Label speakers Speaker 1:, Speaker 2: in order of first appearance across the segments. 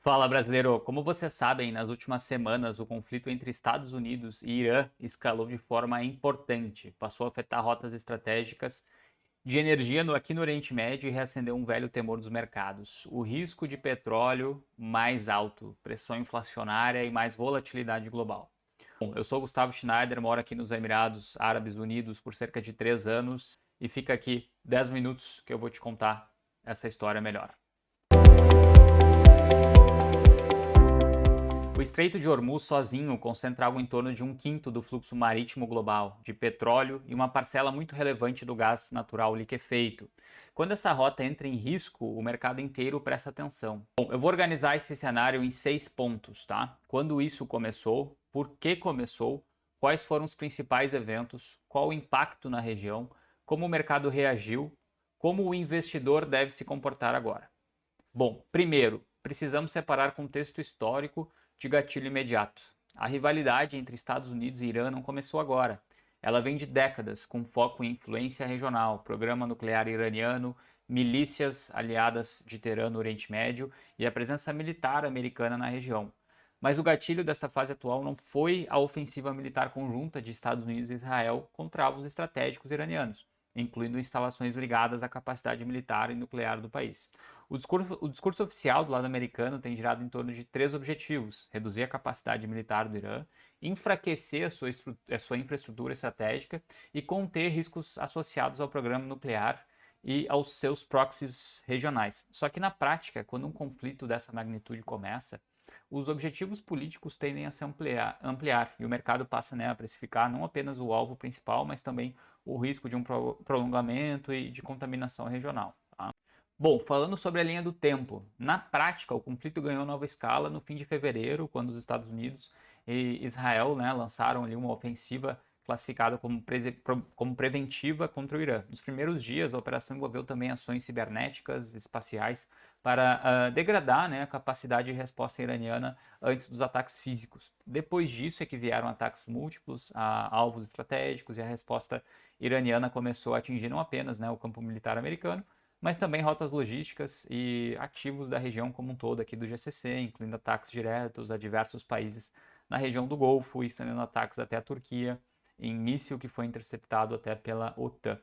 Speaker 1: Fala, brasileiro! Como vocês sabem, nas últimas semanas o conflito entre Estados Unidos e Irã escalou de forma importante, passou a afetar rotas estratégicas de energia aqui no Oriente Médio e reacendeu um velho temor dos mercados: o risco de petróleo mais alto, pressão inflacionária e mais volatilidade global. Bom, eu sou Gustavo Schneider, moro aqui nos Emirados Árabes Unidos por cerca de 3 anos e fica aqui 10 minutos que eu vou te contar essa história melhor. O Estreito de Hormuz sozinho concentra algo em torno de 1/5 do fluxo marítimo global de petróleo e uma parcela muito relevante do gás natural liquefeito. Quando essa rota entra em risco, o mercado inteiro presta atenção. Bom, eu vou organizar esse cenário em 6 pontos, tá? Quando isso começou, por que começou, quais foram os principais eventos, qual o impacto na região, como o mercado reagiu, como o investidor deve se comportar agora. Bom, primeiro, precisamos separar contexto histórico de gatilho imediato. A rivalidade entre Estados Unidos e Irã não começou agora. Ela vem de décadas, com foco em influência regional, programa nuclear iraniano, milícias aliadas de Teherã no Oriente Médio e a presença militar americana na região. Mas o gatilho desta fase atual não foi a ofensiva militar conjunta de Estados Unidos e Israel contra alvos estratégicos iranianos, incluindo instalações ligadas à capacidade militar e nuclear do país. O discurso oficial do lado americano tem girado em torno de 3 objetivos: reduzir a capacidade militar do Irã, enfraquecer a sua infraestrutura estratégica e conter riscos associados ao programa nuclear e aos seus proxies regionais. Só que na prática, quando um conflito dessa magnitude começa, os objetivos políticos tendem a se ampliar e o mercado passa, né, a precificar não apenas o alvo principal, mas também o risco de um prolongamento e de contaminação regional. Tá? Bom, falando sobre a linha do tempo, na prática o conflito ganhou nova escala no fim de fevereiro, quando os Estados Unidos e Israel, né, lançaram ali uma ofensiva classificada como preventiva contra o Irã. Nos primeiros dias, a operação envolveu também ações cibernéticas, espaciais, para degradar, né, a capacidade de resposta iraniana antes dos ataques físicos. Depois disso é que vieram ataques múltiplos a alvos estratégicos e a resposta iraniana começou a atingir não apenas, né, o campo militar americano, mas também rotas logísticas e ativos da região como um todo aqui do GCC, incluindo ataques diretos a diversos países na região do Golfo, estendendo ataques até a Turquia, em míssil que foi interceptado até pela OTAN.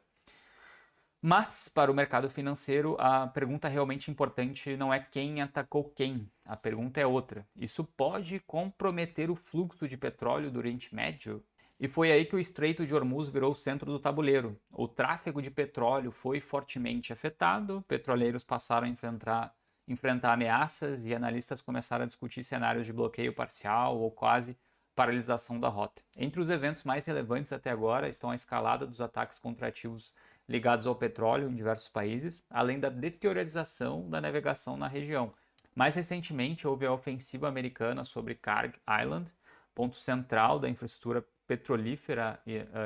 Speaker 1: Mas, para o mercado financeiro, a pergunta realmente importante não é quem atacou quem, a pergunta é outra. Isso pode comprometer o fluxo de petróleo do Oriente Médio? E foi aí que o Estreito de Hormuz virou o centro do tabuleiro. O tráfego de petróleo foi fortemente afetado, petroleiros passaram a enfrentar ameaças e analistas começaram a discutir cenários de bloqueio parcial ou quase paralisação da rota. Entre os eventos mais relevantes até agora estão a escalada dos ataques contra ativos ligados ao petróleo em diversos países, além da deteriorização da navegação na região. Mais recentemente, houve a ofensiva americana sobre Karg Island, ponto central da infraestrutura petrolífera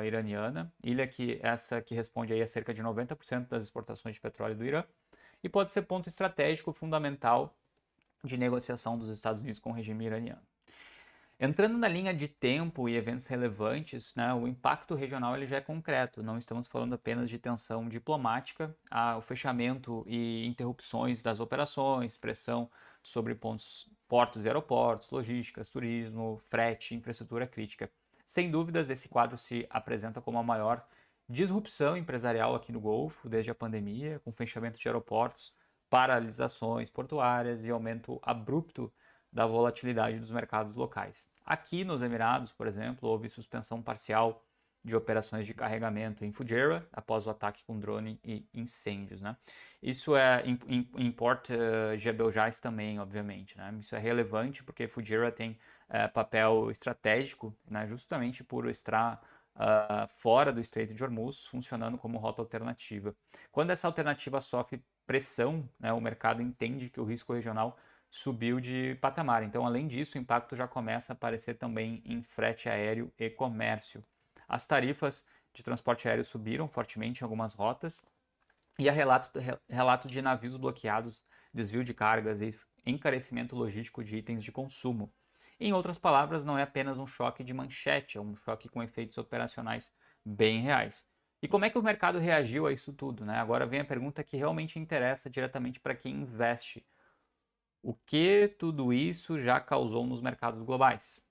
Speaker 1: iraniana, ilha que responde aí a cerca de 90% das exportações de petróleo do Irã, e pode ser ponto estratégico fundamental de negociação dos Estados Unidos com o regime iraniano. Entrando na linha de tempo e eventos relevantes, né, o impacto regional ele já é concreto. Não estamos falando apenas de tensão diplomática, o fechamento e interrupções das operações, pressão sobre portos e aeroportos, logísticas, turismo, frete, infraestrutura crítica. Sem dúvidas, esse quadro se apresenta como a maior disrupção empresarial aqui no Golfo desde a pandemia, com fechamento de aeroportos, paralisações portuárias e aumento abrupto da volatilidade dos mercados locais. Aqui nos Emirados, por exemplo, houve suspensão parcial de operações de carregamento em Fujairah após o ataque com drone e incêndios, né? Isso em Port Jebel Jais também, obviamente, né? Isso é relevante porque Fujairah tem papel estratégico, né? Justamente por estar fora do Estreito de Hormuz, funcionando como rota alternativa. Quando essa alternativa sofre pressão, né, o mercado entende que o risco regional subiu de patamar. Então, além disso, o impacto já começa a aparecer também em frete aéreo e comércio. As tarifas de transporte aéreo subiram fortemente em algumas rotas e há relato de navios bloqueados, desvio de cargas e encarecimento logístico de itens de consumo. Em outras palavras, não é apenas um choque de manchete, é um choque com efeitos operacionais bem reais. E como é que o mercado reagiu a isso tudo, né? Agora vem a pergunta que realmente interessa diretamente para quem investe. O que tudo isso já causou nos mercados globais?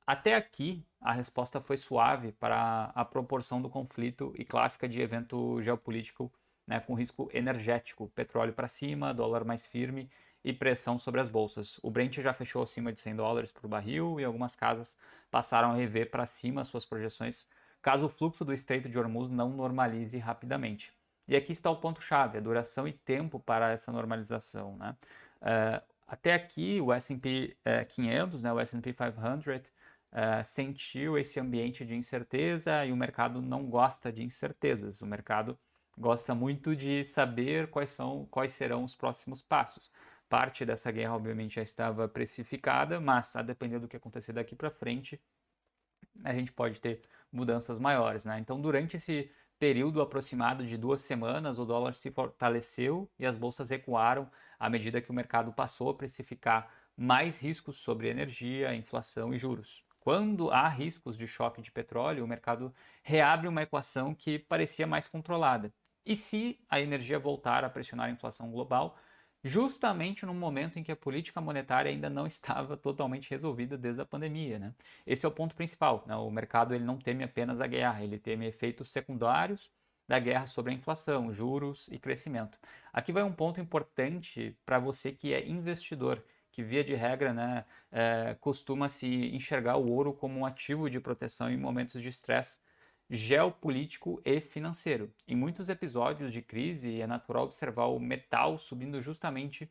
Speaker 1: Até aqui, a resposta foi suave para a proporção do conflito e clássica de evento geopolítico, né, com risco energético, petróleo para cima, dólar mais firme e pressão sobre as bolsas. O Brent já fechou acima de $100 por barril e algumas casas passaram a rever para cima suas projeções, caso o fluxo do Estreito de Hormuz não normalize rapidamente. E aqui está o ponto-chave, a duração e tempo para essa normalização. Né? Até aqui, o S&P 500, né, o S&P 500, sentiu esse ambiente de incerteza e o mercado não gosta de incertezas. O mercado gosta muito de saber quais serão os próximos passos. Parte dessa guerra, obviamente, já estava precificada, mas a depender do que acontecer daqui para frente, a gente pode ter mudanças maiores. Né? Então, durante esse período aproximado de 2 semanas, o dólar se fortaleceu e as bolsas recuaram à medida que o mercado passou a precificar mais riscos sobre energia, inflação e juros. Quando há riscos de choque de petróleo, o mercado reabre uma equação que parecia mais controlada. E se a energia voltar a pressionar a inflação global, justamente no momento em que a política monetária ainda não estava totalmente resolvida desde a pandemia, né? Esse é o ponto principal, né? O mercado ele não teme apenas a guerra, ele teme efeitos secundários da guerra sobre a inflação, juros e crescimento. Aqui vai um ponto importante para você que é investidor, que via de regra, né, costuma se enxergar o ouro como um ativo de proteção em momentos de estresse geopolítico e financeiro. Em muitos episódios de crise, é natural observar o metal subindo justamente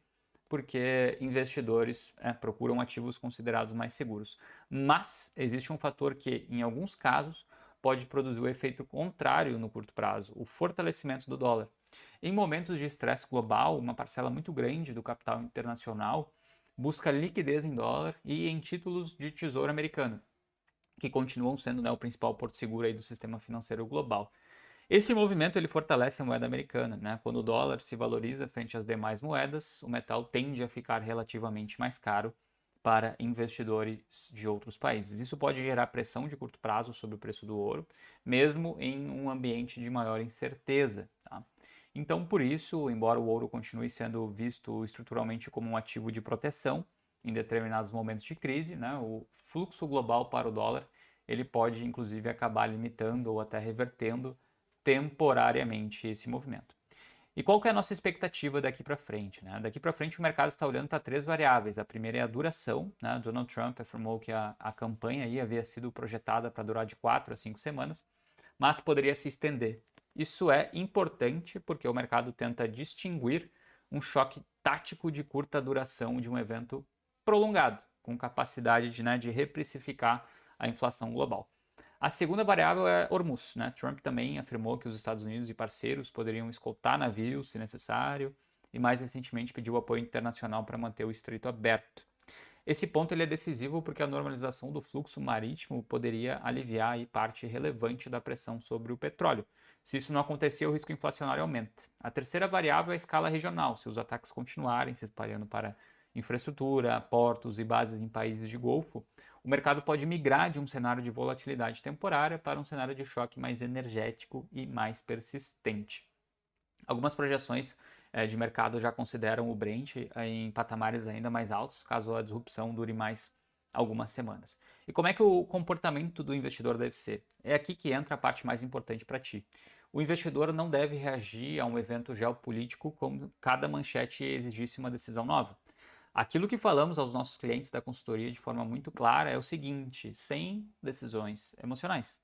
Speaker 1: porque investidores procuram ativos considerados mais seguros. Mas existe um fator que, em alguns casos, pode produzir o efeito contrário no curto prazo, o fortalecimento do dólar. Em momentos de estresse global, uma parcela muito grande do capital internacional busca liquidez em dólar e em títulos de tesouro americano, que continuam sendo, né, o principal porto seguro aí do sistema financeiro global. Esse movimento ele fortalece a moeda americana. Né? Quando o dólar se valoriza frente às demais moedas, o metal tende a ficar relativamente mais caro para investidores de outros países. Isso pode gerar pressão de curto prazo sobre o preço do ouro, mesmo em um ambiente de maior incerteza. Tá? Então, por isso, embora o ouro continue sendo visto estruturalmente como um ativo de proteção em determinados momentos de crise, né, o fluxo global para o dólar ele pode, inclusive, acabar limitando ou até revertendo temporariamente esse movimento. E qual que é a nossa expectativa daqui para frente? Né? Daqui para frente o mercado está olhando para 3 variáveis. A primeira é a duração. Né? Donald Trump afirmou que a campanha aí havia sido projetada para durar de 4 a 5 semanas, mas poderia se estender. Isso é importante porque o mercado tenta distinguir um choque tático de curta duração de um evento prolongado, com capacidade de reprecificar a inflação global. A segunda variável é Hormuz. Né? Trump também afirmou que os Estados Unidos e parceiros poderiam escoltar navios se necessário e mais recentemente pediu apoio internacional para manter o estreito aberto. Esse ponto ele é decisivo porque a normalização do fluxo marítimo poderia aliviar aí parte relevante da pressão sobre o petróleo. Se isso não acontecer, o risco inflacionário aumenta. A terceira variável é a escala regional. Se os ataques continuarem se espalhando para infraestrutura, portos e bases em países de Golfo, o mercado pode migrar de um cenário de volatilidade temporária para um cenário de choque mais energético e mais persistente. Algumas projeções de mercado já consideram o Brent em patamares ainda mais altos, caso a disrupção dure mais algumas semanas. E como é que o comportamento do investidor deve ser? É aqui que entra a parte mais importante para ti. O investidor não deve reagir a um evento geopolítico como cada manchete exigisse uma decisão nova. Aquilo que falamos aos nossos clientes da consultoria de forma muito clara é o seguinte: sem decisões emocionais,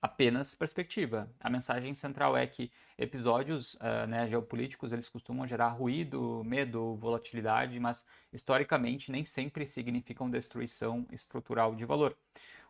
Speaker 1: apenas perspectiva. A mensagem central é que episódios geopolíticos eles costumam gerar ruído, medo, volatilidade, mas historicamente nem sempre significam destruição estrutural de valor.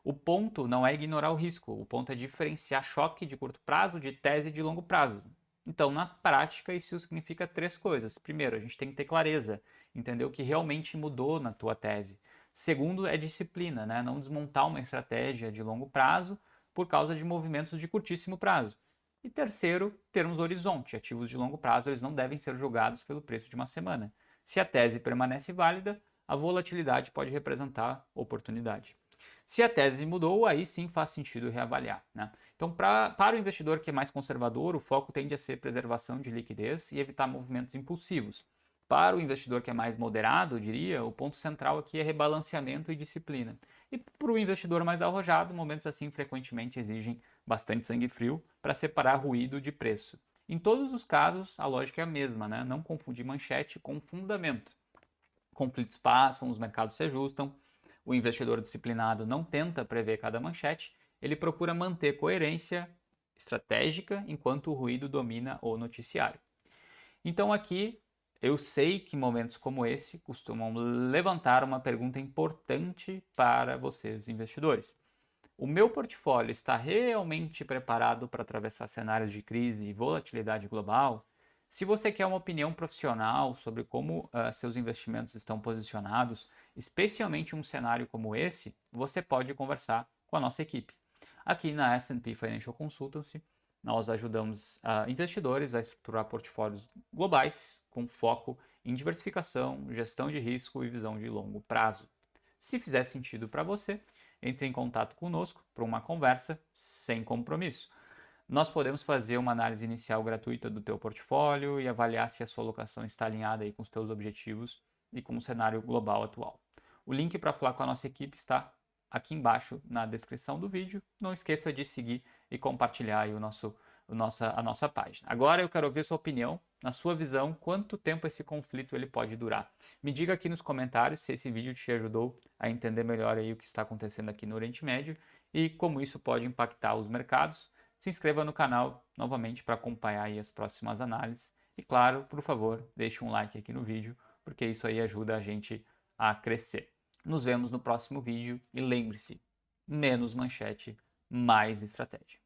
Speaker 1: O ponto não é ignorar o risco, o ponto é diferenciar choque de curto prazo de tese de longo prazo. Então, na prática, isso significa 3 coisas. Primeiro, a gente tem que ter clareza, entender o que realmente mudou na tua tese. Segundo, é disciplina, né? Não desmontar uma estratégia de longo prazo por causa de movimentos de curtíssimo prazo. E terceiro, termos horizonte. Ativos de longo prazo eles não devem ser julgados pelo preço de uma semana. Se a tese permanece válida, a volatilidade pode representar oportunidade. Se a tese mudou, aí sim faz sentido reavaliar. Né? Então, para o investidor que é mais conservador, o foco tende a ser preservação de liquidez e evitar movimentos impulsivos. Para o investidor que é mais moderado, eu diria, o ponto central aqui é rebalanceamento e disciplina. E para o investidor mais arrojado, momentos assim frequentemente exigem bastante sangue frio para separar ruído de preço. Em todos os casos, a lógica é a mesma, né? Não confundir manchete com fundamento. Conflitos passam, os mercados se ajustam, o investidor disciplinado não tenta prever cada manchete, ele procura manter coerência estratégica enquanto o ruído domina o noticiário. Então aqui eu sei que momentos como esse costumam levantar uma pergunta importante para vocês, investidores. O meu portfólio está realmente preparado para atravessar cenários de crise e volatilidade global? Se você quer uma opinião profissional sobre como seus investimentos estão posicionados, especialmente em um cenário como esse, você pode conversar com a nossa equipe. Aqui na S&P Financial Consultancy, nós ajudamos investidores a estruturar portfólios globais com foco em diversificação, gestão de risco e visão de longo prazo. Se fizer sentido para você, entre em contato conosco para uma conversa sem compromisso. Nós podemos fazer uma análise inicial gratuita do teu portfólio e avaliar se a sua alocação está alinhada aí com os teus objetivos e com o cenário global atual. O link para falar com a nossa equipe está aqui embaixo na descrição do vídeo. Não esqueça de seguir e compartilhar aí a nossa página. Agora eu quero ouvir sua opinião, na sua visão, quanto tempo esse conflito ele pode durar. Me diga aqui nos comentários se esse vídeo te ajudou a entender melhor aí o que está acontecendo aqui no Oriente Médio e como isso pode impactar os mercados. Se inscreva no canal novamente para acompanhar aí as próximas análises. E claro, por favor, deixe um like aqui no vídeo, porque isso aí ajuda a gente a crescer. Nos vemos no próximo vídeo e lembre-se, menos manchete, mais estratégia.